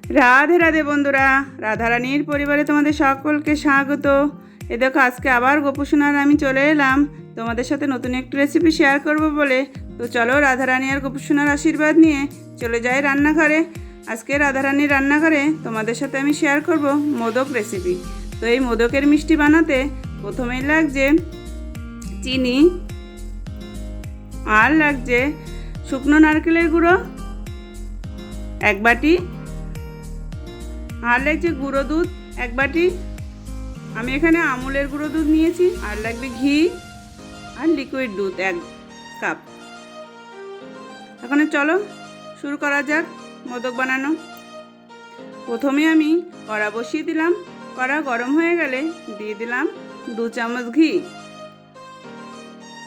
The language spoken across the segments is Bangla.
রাধে রাধে বন্ধুরা, রাধারানীর পরিবারে তোমাদের সকলকে স্বাগত। এ দেখো, আজকে আবার গোপুসোনার আমি চলে এলাম তোমাদের সাথে নতুন একটি রেসিপি শেয়ার করব বলে। তো চলো, রাধারানী আর গোপুসোনার আশীর্বাদ নিয়ে চলে যাই রান্নাঘরে। আজকে রাধারানীর রান্নাঘরে তোমাদের সাথে আমি শেয়ার করব মোদক রেসিপি। তো এই মোদকের মিষ্টি বানাতে প্রথমেই লাগছে চিনি, আর লাগছে শুকনো নারকেলের গুঁড়ো 1 বাটি, আর লাগছে গুঁড়ো দুধ 1 বাটি। আমি এখানে আমুলের গুঁড়ো দুধ নিয়েছি। আর লাগবে ঘি আর লিকুইড দুধ 1 কাপ। এখন চলো শুরু করা যাক মোদক বানানো। প্রথমে আমি কড়া বসিয়ে দিলাম। কড়া গরম হয়ে গেলে দিয়ে দিলাম 2 চামচ ঘি।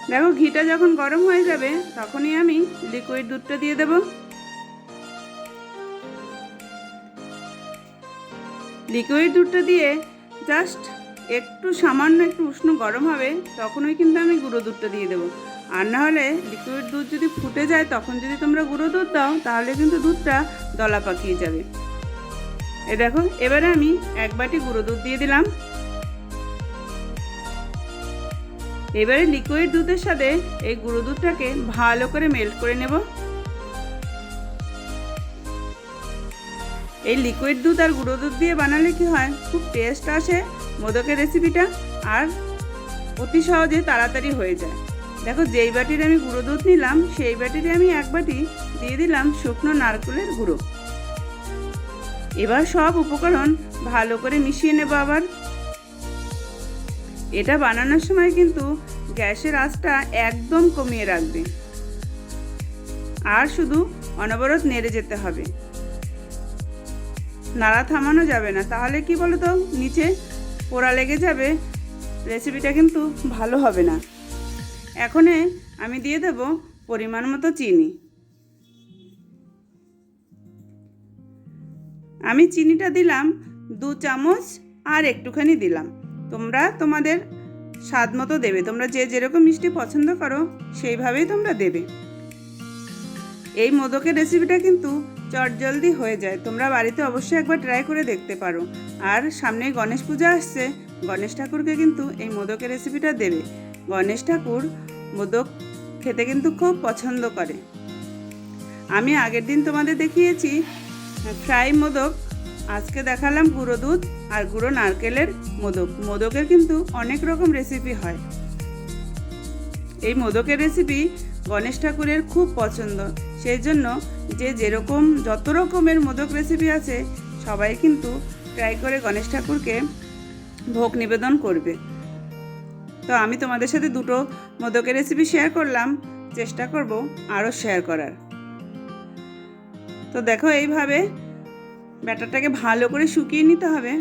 দেখো, ঘিটা যখন গরম হয়ে যাবে তখনই আমি লিকুইড দুধটা দিয়ে দেব। লিকুইড দুধটা দিয়ে জাস্ট সামান্য একটু উষ্ণ গরম হবে, তখনই কিন্তু আমি গুঁড়ো দুধটা দিয়ে দেবো। আর না হলে লিকুইড দুধ যদি ফুটে যায় তখন যদি তোমরা গুঁড়ো দুধ দাও তাহলে কিন্তু দুধটা দলা পাকিয়ে যাবে। দেখো, এবারে আমি 1 বাটি গুঁড়ো দুধ দিয়ে দিলাম। এবারে লিকুইড দুধের সাথে এই গুঁড়ো দুধটাকে ভালো করে মেল্ট করে নেব। এই লিকুইড দুধ আর গুঁড়ো দুধ দিয়ে বানালে কি হয়, খুব টেস্ট আসে মোদকের রেসিপিটা, আর অতি সহজে তাড়াতাড়ি হয়ে যায়। দেখো, যেই বাটির আমি গুঁড়ো দুধ নিলাম সেই বাটিরে আমি 1 বাটি দিয়ে দিলাম শুকনো নারকেলের গুঁড়ো। এবার সব উপকরণ ভালো করে মিশিয়ে নেব। আবার এটা বানানোর সময় কিন্তু গ্যাসের আঁচটা একদম কমিয়ে রাখবে, আর শুধু অনবরত নেড়ে যেতে হবে, নাড়া থামানো যাবে না, তাহলে কি বলো তো, নিচে পোড়া লেগে যাবে, রেসিপিটা কিন্তু ভালো হবে না। এখন আমি দিয়ে দেব পরিমাণ মতো চিনি। আমি চিনিটা দিলাম 2 চামচ, আর একটুখানি দিলাম। তোমরা তোমাদের স্বাদ মতো দেবে, তোমরা যে যেরকম মিষ্টি পছন্দ করো সেইভাবেই তোমরা দেবে। এই মোদকের রেসিপিটা কিন্তু চটজলদি হয়ে যায়, তোমরা বাড়িতে অবশ্যই একবার ট্রাই করে দেখতে পারো। আর সামনে গণেশ পূজা আসছে, গণেশ ঠাকুরকে কিন্তু এই মোদকের রেসিপিটা দেবে। গণেশ ঠাকুর মোদক খেতে কিন্তু খুব পছন্দ করে। আমি আগের দিন তোমাদের দেখিয়েছি ফ্রাই মোদক, আজকে দেখালাম গুঁড়ো দুধ আর গুঁড়ো নারকেলের মোদক। মোদকের কিন্তু অনেক রকম রেসিপি হয়। এই মোদকের রেসিপি গণেশ ঠাকুরের খুব পছন্দ, সেই জন্য যে যেরকম যত রকমের মোদক রেসিপি আছে সবাই কিন্তু ট্রাই করে গণেশ ঠাকুরকে ভোগ নিবেদন করবে। তো আমি তোমাদের সাথে 2টো মোদকের রেসিপি শেয়ার করলাম, চেষ্টা করব আরও শেয়ার করার। তো দেখো, এইভাবে ব্যাটারটাকে ভালো করে শুকিয়ে নিতে হবে,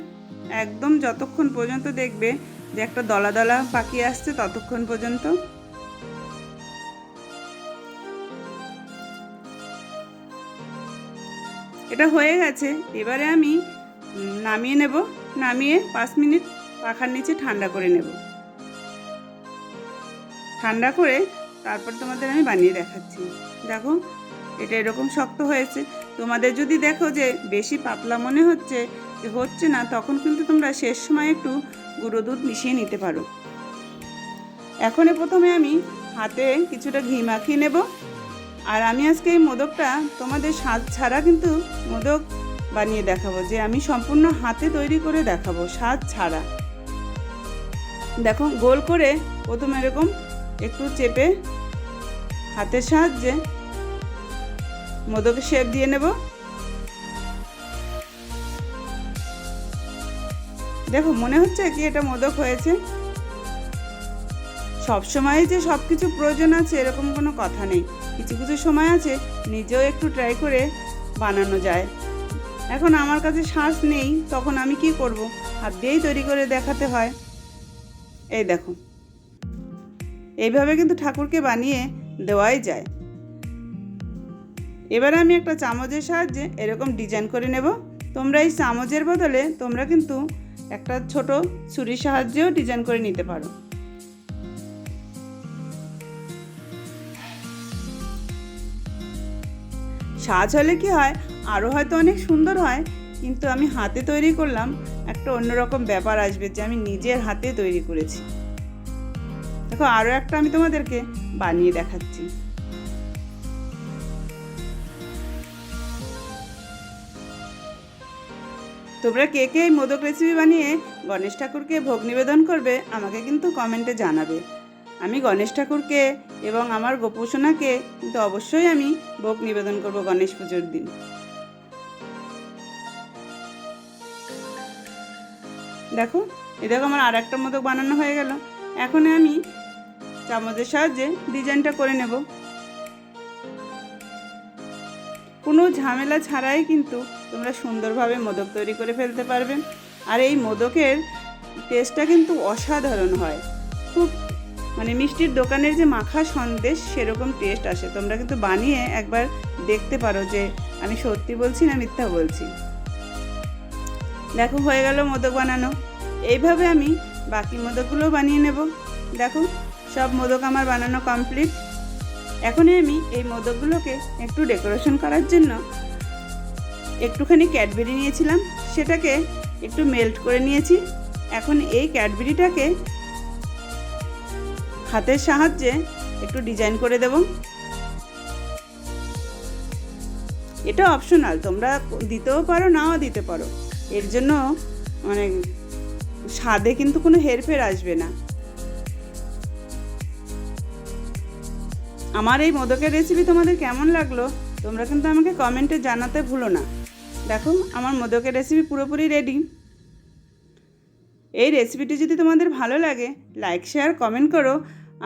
একদম যতক্ষণ পর্যন্ত দেখবে যে একটা দলা দলা পাকিয়ে আসছে ততক্ষণ পর্যন্ত। এটা হয়ে গেছে। এবারে আমি নামিয়ে নেব। নামিয়ে 5 মিনিট পাখার নিচে ঠান্ডা করে নেব। ঠান্ডা করে তারপর তোমাদের আমি বানিয়ে দেখাচ্ছি। দেখো, এটা এরকম শক্ত হয়েছে। তোমাদের যদি দেখো যে বেশি পাতলা মনে হচ্ছে না, তখন কিন্তু তোমরা শেষ সময় একটু গুঁড়ো দুধ মিশিয়ে নিতে পারো। এখন প্রথমে আমি হাতে কিছুটা ঘি মাখিয়ে নেব। আর আমি আজকে এই মোদকটা তোমাদের স্বাদ ছাড়া কিন্তু মোদক বানিয়ে দেখাবো, যে আমি সম্পূর্ণ হাতে তৈরি করে দেখাবো স্বাদ ছাড়া। দেখো, গোল করে প্রথমে এরকম একটু চেপে হাতের সাহায্যে মোদকের শেপ দিয়ে নেব। দেখো, মনে হচ্ছে কি এটা মোদক হয়েছে। সব সময় যে সব কিছু প্রয়োজন আছে এরকম কোনো কথা নেই, কিছু কিছু সময় আছে নিজেও একটু ট্রাই করে বানানো যায়। এখন আমার কাছে শাঁস নেই, তখন আমি কি করব, হাত দিয়েই তৈরি করে দেখাতে হয়। এই দেখো, এইভাবে কিন্তু ঠাকুরকে বানিয়ে দেওয়াই যায়। এবার আমি একটা চামচের সাহায্যে এরকম ডিজাইন করে নেব। তোমরা এই চামচের বদলে তোমরা কিন্তু একটা ছোট ছুরির সাহায্যেও ডিজাইন করে নিতে পারো। সাজ হলে কি হয়, আরও হয়তো অনেক সুন্দর হয়, কিন্তু আমি হাতে তৈরি করলাম, একটা অন্যরকম ব্যাপার আসবে যে আমি নিজের হাতে তৈরি করেছি। দেখো আরও একটা আমি তোমাদেরকে বানিয়ে দেখাচ্ছি। তোমরা কে কে এই মোদক রেসিপি বানিয়ে গণেশ ঠাকুরকে ভোগ নিবেদন করবে আমাকে কিন্তু কমেন্টে জানাবে। আমি গণেশ ঠাকুরকে এবং আমার গোপুসোনাকে কিন্তু অবশ্যই আমি ভোগ নিবেদন করব গণেশ পুজোর দিন। দেখো দেখো আমার আর একটা মোদক বানানো হয়ে গেল। এখন আমি চামচের সাহায্যে ডিজাইনটা করে নেব। কোনো ঝামেলা ছাড়াই কিন্তু তোমরা সুন্দরভাবে মোদক তৈরি করে ফেলতে পারবে। আর এই মোদকের টেস্টটা কিন্তু অসাধারণ হয়, খুব মানে মিষ্টির দোকানের যে মাখা সন্দেশ সেরকম টেস্ট আসে। তোমরা কিন্তু বানিয়ে একবার দেখতে পারো যে আমি সত্যি বলছি না মিথ্যা বলছি। দেখো হয়ে গেল মোদক বানানো। এইভাবে আমি বাকি মোদকগুলোও বানিয়ে নেব। দেখো সব মোদক আমার বানানো কমপ্লিট। এখন আমি এই মোদকগুলোকে একটু ডেকোরেশন করার জন্য একটুখানি ক্যাডবেরি নিয়েছিলাম, সেটাকে একটু মেল্ট করে নিয়েছি। এখন এই ক্যাডবেরিটাকে হাতের সাহায্যে একটু ডিজাইন করে দেব। এটা অপশনাল, তোমরা দিতেও পারো নাও দিতে পারো, এর জন্য মানে স্বাদে কিন্তু কোনো হেরফের আসবে না। আমার এই মোদকের রেসিপি তোমাদের কেমন লাগলো তোমরা কিন্তু আমাকে কমেন্টে জানাতে ভুলো না। দেখো আমার মোদকের রেসিপি পুরোপুরি রেডি। এই রেসিপিটি যদি তোমাদের ভালো লাগে লাইক শেয়ার কমেন্ট করো।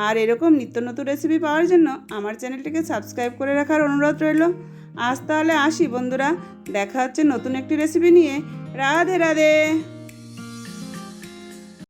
আর এরকম নিত্য নতুন রেসিপি পাওয়ার জন্য আমার চ্যানেলটিকে সাবস্ক্রাইব করে রাখার অনুরোধ রইল। আজ তাহলে আসি বন্ধুরা, দেখা হচ্ছে নতুন একটি রেসিপি নিয়ে। রাধে রাধে।